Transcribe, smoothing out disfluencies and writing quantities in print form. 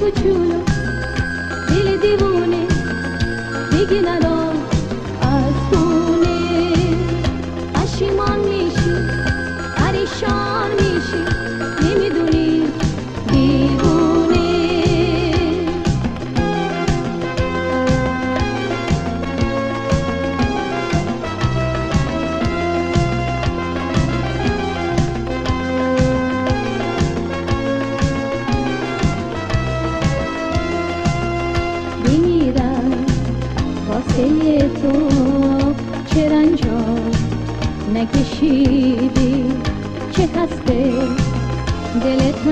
کوچولو دل دیوونه دیگه نرا از خونه پشیمان میشی پریشان میشی نمیدونی دیوونه بمیرم واسه تو چه رنجا نکشیدی چه خسته دلت